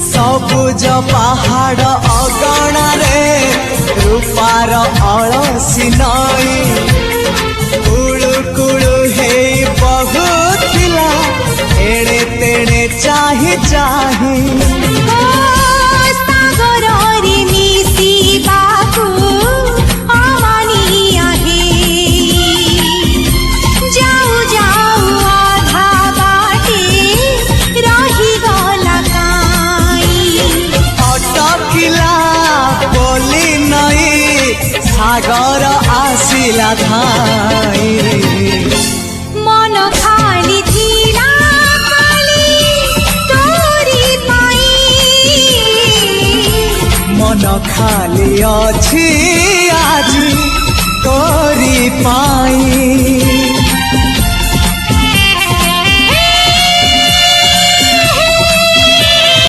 सबुज पहाड़ अगणारे रूपार अलसी नई कुळु कुळु हे बहुथिला एड़े तेड़े चाही चाही सागर आसिला धाई मन खाली थिला खाली तोरी पाई मन खाली अछि आज तोरी पाई।